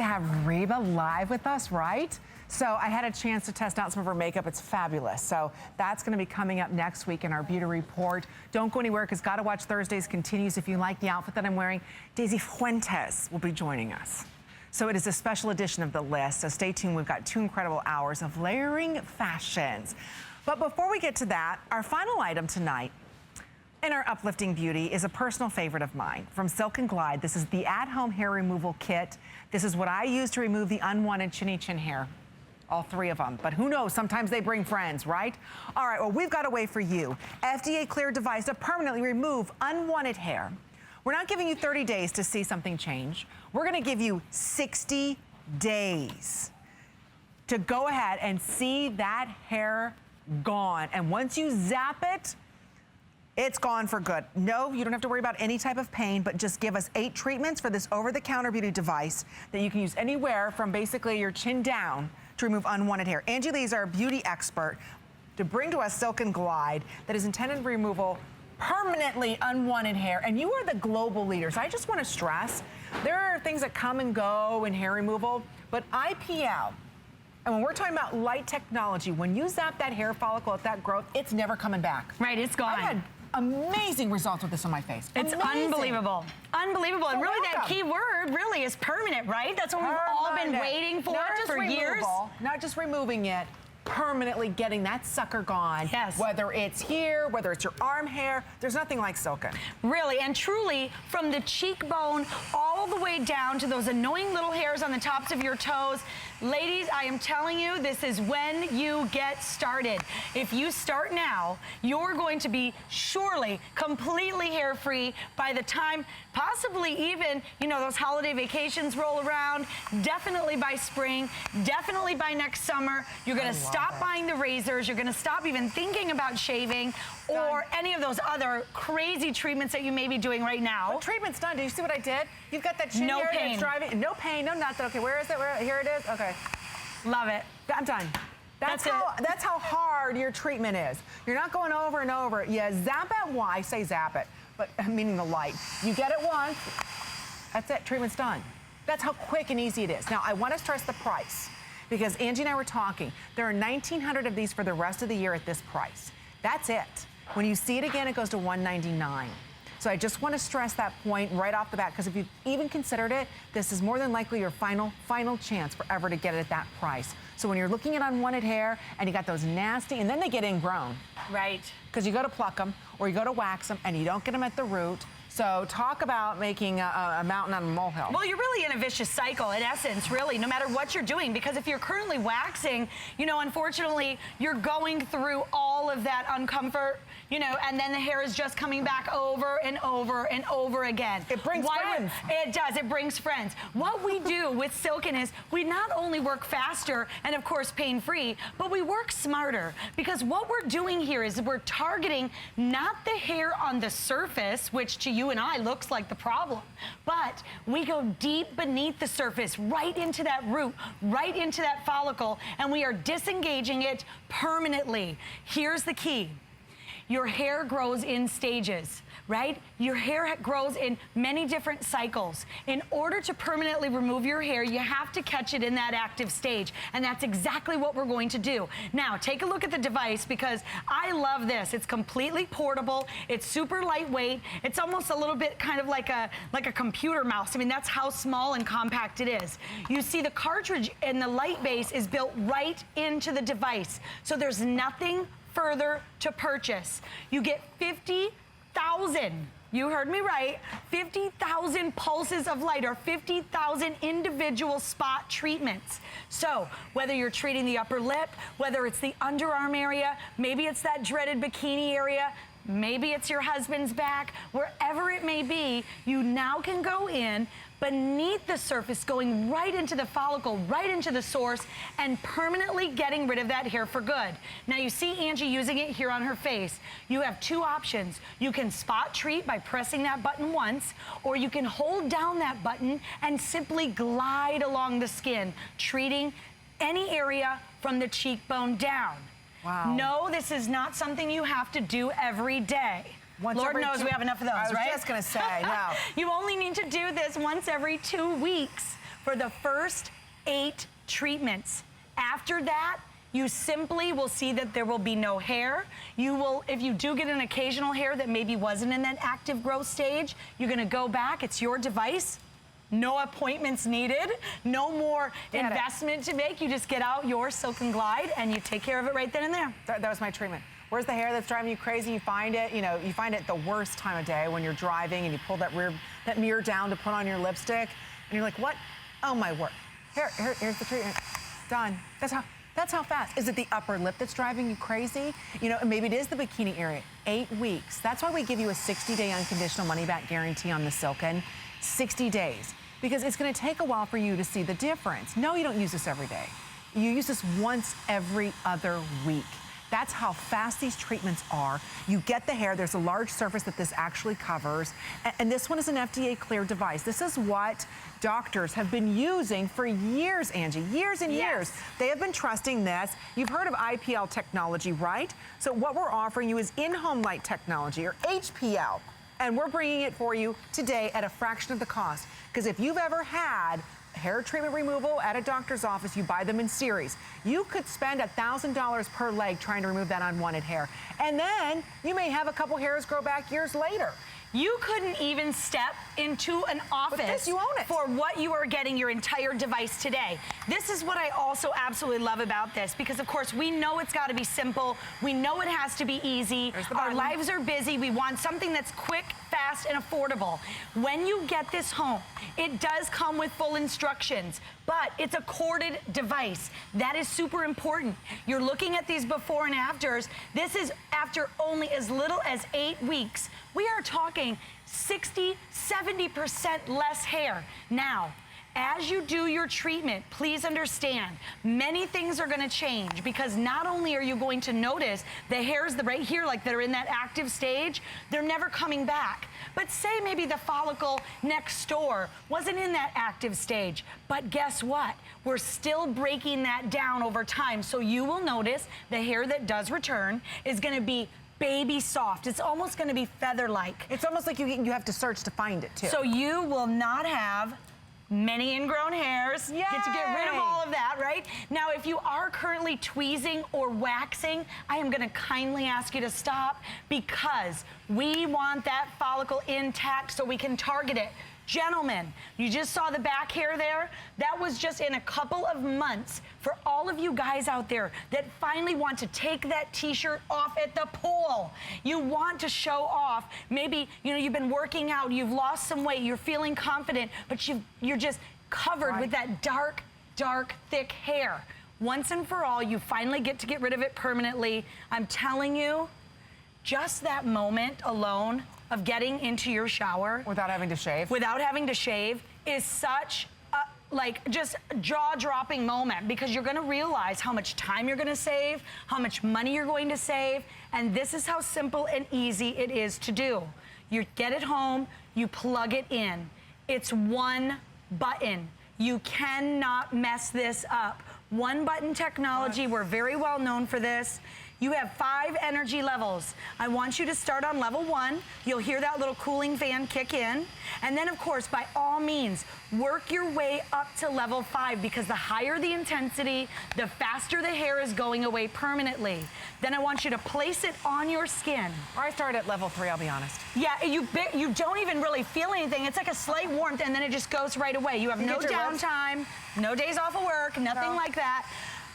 to have Reba live with us, right? So I had a chance to test out some of her makeup. It's fabulous. So that's gonna be coming up next week in our beauty report. Don't go anywhere because Gotta Watch Thursdays continues. If you like the outfit that I'm wearing, Daisy Fuentes will be joining us. So it is a special edition of the list. So stay tuned, we've got 2 incredible hours of layering fashions. But before we get to that, our final item tonight in our uplifting beauty is a personal favorite of mine from Silk & Glide. This is the at-home hair removal kit. This is what I use to remove the unwanted chinny chin hair. All 3 of them, but who knows, sometimes they bring friends, right? All right, well, we've got a way for you. FDA cleared device to permanently remove unwanted hair. We're not giving you 30 days to see something change. We're gonna give you 60 days to go ahead and see that hair gone. And once you zap it, it's gone for good. No, you don't have to worry about any type of pain, but just give us 8 treatments for this over-the-counter beauty device that you can use anywhere from basically your chin down to remove unwanted hair. Angie Lee is our beauty expert to bring to us Silk & Glide that is intended for removal permanently unwanted hair. And you are the global leaders. I just want to stress, there are things that come and go in hair removal, but IPL, and when we're talking about light technology, when you zap that hair follicle at that growth, it's never coming back. Right, it's gone. I've had amazing results with this on my face. It's amazing. Unbelievable. Unbelievable. And really welcome. that key word really is permanent, right? That's what we've all been waiting for years. Not just removing it, permanently getting that sucker gone. Yes. Whether it's here, whether it's your arm hair, there's nothing like Silk & Glide. Really, and truly, from the cheekbone all the way down to those annoying little hairs on the tops of your toes. Ladies, I am telling you, this is when you get started. If you start now, you're going to be surely completely hair-free by the time, possibly even, you know, those holiday vacations roll around. Definitely by spring, definitely by next summer. You're gonna stop buying the razors. You're gonna stop even thinking about shaving or any of those other crazy treatments that you may be doing right now. What treatment's done? Do you see what I did? You've got that chin hair that's driving. No pain, no nothing. Okay, where is it? Here it is. Okay. Love it. I'm done. That's how hard your treatment is. You're not going over and over. You zap it. Well, I say zap it, but meaning the light. You get it once. That's it. Treatment's done. That's how quick and easy it is. Now, I want to stress the price because Angie and I were talking. There are 1,900 of these for the rest of the year at this price. That's it. When you see it again, it goes to $199. So I just want to stress that point right off the bat, because if you've even considered it, this is more than likely your final chance for ever to get it at that price. So when you're looking at unwanted hair and you got those nasty, and then they get ingrown. Right. Because you go to pluck them or you go to wax them and you don't get them at the root. So talk about making a mountain out of a molehill. Well, you're really in a vicious cycle, in essence, really, no matter what you're doing. Because if you're currently waxing, you know, unfortunately, you're going through all of that uncomfort, you know, and then the hair is just coming back over and over and over again. It brings friends. It does. It brings friends. What we do with Silken is we not only work faster and, of course, pain-free, but we work smarter. Because what we're doing here is we're targeting not the hair on the surface, which to you and I looks like the problem, but we go deep beneath the surface, right into that root, right into that follicle, and we are disengaging it permanently. Here's the key. Your hair grows in stages, right? Your hair grows in many different cycles. In order to permanently remove your hair, you have to catch it in that active stage. And that's exactly what we're going to do. Now, take a look at the device because I love this. It's completely portable. It's super lightweight. It's almost a little bit kind of like a computer mouse. I mean, that's how small and compact it is. You see the cartridge and the light base is built right into the device. So there's nothing further to purchase. You get 50,000, you heard me right, 50,000 pulses of light or 50,000 individual spot treatments. So whether you're treating the upper lip, whether it's the underarm area, maybe it's that dreaded bikini area, maybe it's your husband's back, wherever it may be, you now can go in beneath the surface, going right into the follicle, right into the source, and permanently getting rid of that hair for good. Now you see Angie using it here on her face. You have 2 options. You can spot treat by pressing that button once, or you can hold down that button and simply glide along the skin, treating any area from the cheekbone down. Wow. No, this is not something you have to do every day. Lord knows we have enough of those, right? I was just going to say, no. You only need to do this once every 2 weeks for the first 8 treatments. After that, you simply will see that there will be no hair. You will, if you do get an occasional hair that maybe wasn't in that active growth stage, you're gonna go back, it's your device. No appointments needed, no more investment to make. You just get out your Silk and Glide and you take care of it right then and there. That was my treatment. Where's the hair that's driving you crazy? You find it, you find it the worst time of day when you're driving and you pull that mirror down to put on your lipstick and you're like, what? Oh my word. Here's the treatment. Done. That's how fast. Is it the upper lip that's driving you crazy? Maybe it is the bikini area. 8 weeks. That's why we give you a 60-day unconditional money-back guarantee on the Silken. 60 days. Because it's gonna take a while for you to see the difference. No, you don't use this every day. You use this once every other week. That's how fast these treatments are. You get the hair, there's a large surface that this actually covers, and this one is an FDA-cleared device. This is what doctors have been using for years, Angie, years and years. They have been trusting this. You've heard of IPL technology, right? So what we're offering you is in-home light technology, or HPL, and we're bringing it for you today at a fraction of the cost. Because if you've ever had hair treatment removal at a doctor's office, you buy them in series. You could spend $1,000 per leg trying to remove that unwanted hair. And then you may have a couple hairs grow back years later. You couldn't even step into an office this, you own it. for what you are getting your entire device today. This is what I also absolutely love about this, because of course we know it's got to be simple. We know it has to be easy. Our lives are busy. We want something that's quick, fast, and affordable. When you get this home, it does come with full instructions, but it's a corded device. That is super important. You're looking at these before and afters. This is after only as little as 8 weeks. We are talking 60, 70% less hair. Now, as you do your treatment, please understand, many things are gonna change, because not only are you going to notice the hairs right here, like that are in that active stage, they're never coming back. But say maybe the follicle next door wasn't in that active stage, but guess what? We're still breaking that down over time. So you will notice the hair that does return is gonna be baby soft. It's almost gonna be feather-like. It's almost like you have to search to find it too. So you will not have many ingrown hairs. Yay! Get to get rid of all of that, right? Now, if you are currently tweezing or waxing, I am gonna kindly ask you to stop, because we want that follicle intact so we can target it. Gentlemen, you just saw the back hair there? That was just in a couple of months for all of you guys out there that finally want to take that t-shirt off at the pool. You want to show off. Maybe, you've been working out, you've lost some weight, you're feeling confident, but you're just covered with that dark, thick hair. Once and for all, you finally get to get rid of it permanently. I'm telling you, just that moment alone of getting into your shower without having to shave is such a just jaw-dropping moment, because you're gonna realize how much time you're gonna save, how much money you're going to save, and this is how simple and easy it is to do. You get it home, you plug it in. It's one button. You cannot mess this up. One button technology, we're very well known for this. You have 5 energy levels. I want you to start on level 1. You'll hear that little cooling fan kick in. And then, of course, by all means, work your way up to level 5, because the higher the intensity, the faster the hair is going away permanently. Then I want you to place it on your skin. I started at level 3, I'll be honest. Yeah, you don't even really feel anything. It's like a slight warmth, and then it just goes right away. You have no downtime, no days off of work, nothing like that.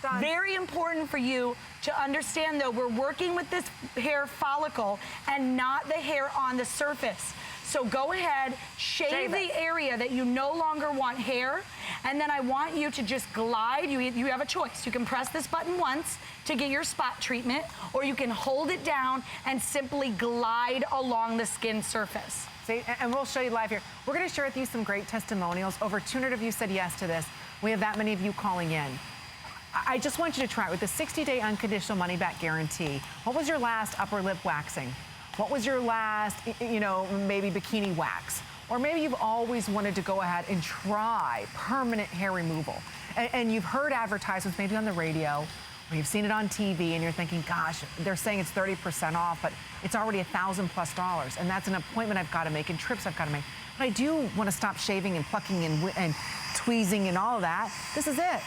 Done. Very important for you to understand, though, we're working with this hair follicle and not the hair on the surface. So go ahead, shave the area that you no longer want hair, and then I want you to just glide. You have a choice. You can press this button once to get your spot treatment, or you can hold it down and simply glide along the skin surface. See, and we'll show you live here. We're gonna share with you some great testimonials. Over 200 of you said yes to this. We have that many of you calling in. I just want you to try it with the 60-day unconditional money-back guarantee. What was your last upper lip waxing? What was your last, maybe bikini wax? Or maybe you've always wanted to go ahead and try permanent hair removal. And you've heard advertisements maybe on the radio, or you've seen it on TV, and you're thinking, gosh, they're saying it's 30% off, but it's already $1,000+, and that's an appointment I've got to make and trips I've got to make. But I do want to stop shaving and plucking and tweezing and all of that. This is it.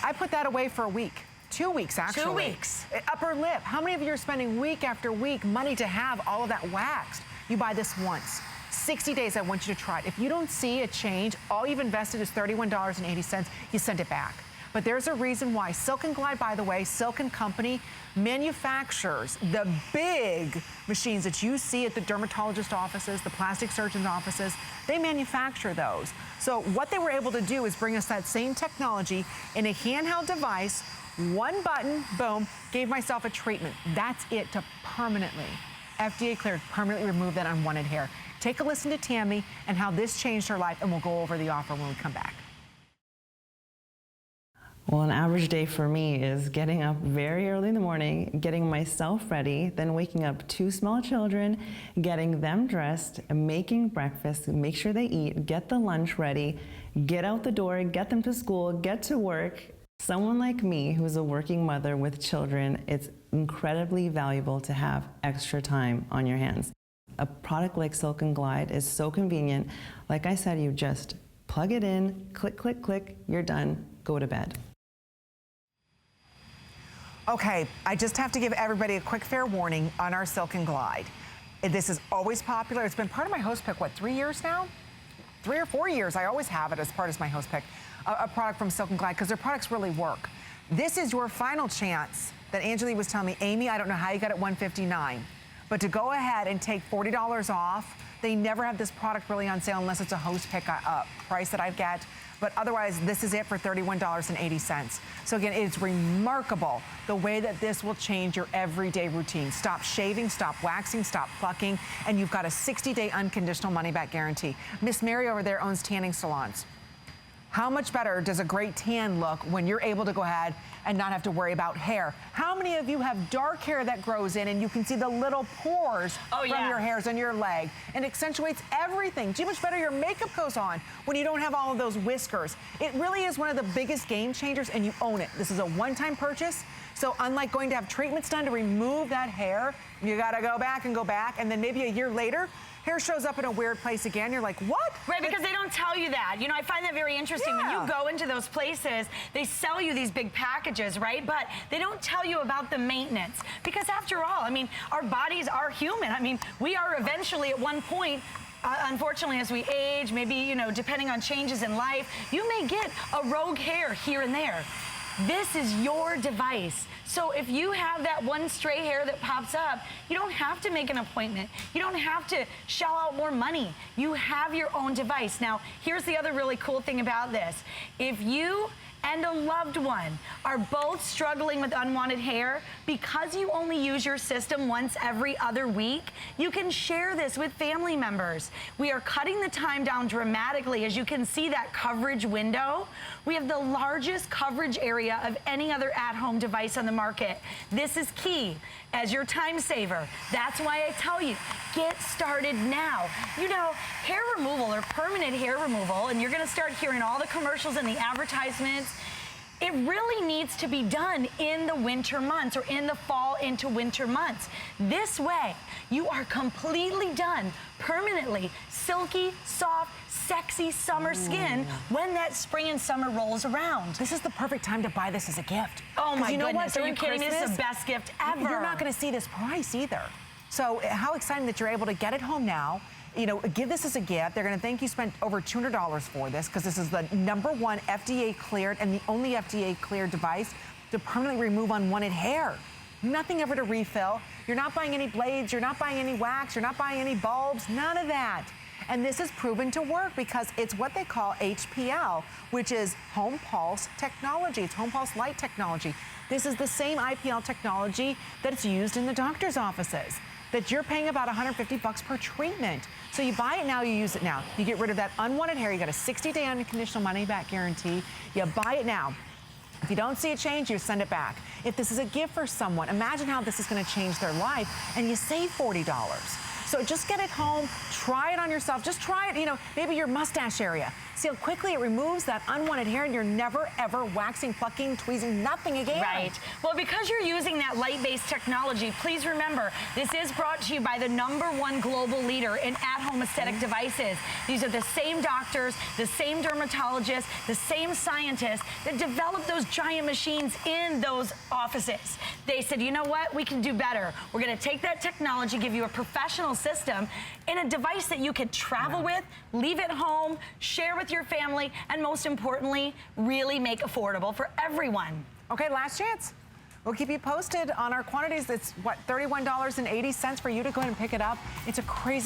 I put that away for a week. 2 weeks, actually. 2 weeks. Upper lip. How many of you are spending week after week money to have all of that waxed? You buy this once. 60 days, I want you to try it. If you don't see a change, all you've invested is $31.80, you send it back. But there's a reason why. Silk & Glide, by the way, Silk & Company manufactures the big machines that you see at the dermatologist offices, the plastic surgeon's offices. They manufacture those. So what they were able to do is bring us that same technology in a handheld device, one button, boom, gave myself a treatment. That's it to permanently, FDA cleared, permanently remove that unwanted hair. Take a listen to Tammy and how this changed her life, and we'll go over the offer when we come back. Well, an average day for me is getting up very early in the morning, getting myself ready, then waking up 2 small children, getting them dressed, making breakfast, make sure they eat, get the lunch ready, get out the door, get them to school, get to work. Someone like me who's a working mother with children, it's incredibly valuable to have extra time on your hands. A product like Silk & Glide is so convenient. Like I said, you just plug it in, click, click, click, you're done, go to bed. Okay, I just have to give everybody a quick fair warning on our Silk & Glide. This is always popular. It's been part of my host pick, what, 3 years now? 3 or 4 years, I always have it as part of my host pick. A product from Silk & Glide, because their products really work. This is your final chance that Angela was telling me, Amy, I don't know how you got it $159, but to go ahead and take $40 off. They never have this product really on sale unless it's a host pick price that I get. But otherwise, this is it for $31.80. So again, it's remarkable the way that this will change your everyday routine. Stop shaving, stop waxing, stop plucking, and you've got a 60-day unconditional money-back guarantee. Miss Mary over there owns tanning salons. How much better does a great tan look when you're able to go ahead and not have to worry about hair? How many of you have dark hair that grows in and you can see the little pores from your hairs on your leg and accentuates everything? See how much better your makeup goes on when you don't have all of those whiskers. It really is one of the biggest game changers, and you own it. This is a one-time purchase. So unlike going to have treatments done to remove that hair, you gotta go back, and then maybe a year later, hair shows up in a weird place again. You're like, what? Right, because they don't tell you that. You know, I find that very interesting. Yeah. When you go into those places, they sell you these big packages, right? But they don't tell you about the maintenance. Because after all, I mean, our bodies are human. I mean, we are eventually at one point, unfortunately, as we age, maybe, you know, depending on changes in life, you may get a rogue hair here and there. This is your device. So if you have that one stray hair that pops up, you don't have to make an appointment. You don't have to shell out more money. You have your own device. Now, here's the other really cool thing about this. If you and a loved one are both struggling with unwanted hair, because you only use your system once every other week, you can share this with family members. We are cutting the time down dramatically. As you can see, that coverage window, we have the largest coverage area of any other at-home device on the market. This is key as your time saver. That's why I tell you, get started now. You know, hair removal or permanent hair removal, and you're gonna start hearing all the commercials and the advertisements, it really needs to be done in the winter months or in the fall into winter months. This way, you are completely done, permanently, silky, soft, sexy summer skin when that spring and summer rolls around. This is the perfect time to buy this as a gift. Oh my you know goodness, what? are you kidding me? This is the best gift ever. You're not gonna see this price either. So how exciting that you're able to get it home now. You know, give this as a gift. They're gonna think you spent over $200 for this, because this is the #1 FDA cleared and the only FDA cleared device to permanently remove unwanted hair. Nothing ever to refill. You're not buying any blades, you're not buying any wax, you're not buying any bulbs, none of that. And this is proven to work because it's what they call HPL, which is home pulse technology. It's home pulse light technology. This is the same IPL technology that's used in the doctor's offices, that you're paying about $150 per treatment. So you buy it now, you use it now. You get rid of that unwanted hair. You got a 60-day unconditional money-back guarantee. You buy it now. If you don't see a change, you send it back. If this is a gift for someone, imagine how this is gonna change their life, and you save $40. So just get it home, try it on yourself. Just try it, you know, maybe your mustache area. See how quickly it removes that unwanted hair, and you're never, ever waxing, plucking, tweezing, nothing again. Right. Well, because you're using that light-based technology, please remember, this is brought to you by the #1 global leader in at-home aesthetic devices. These are the same doctors, the same dermatologists, the same scientists that developed those giant machines in those offices. They said, you know what, we can do better. We're gonna take that technology, give you a professional system in a device that you can travel with, leave at home, share with your family, and most importantly, really make affordable for everyone. Okay, last chance. We'll keep you posted on our quantities. It's, what, $31.80 for you to go ahead and pick it up. It's a crazy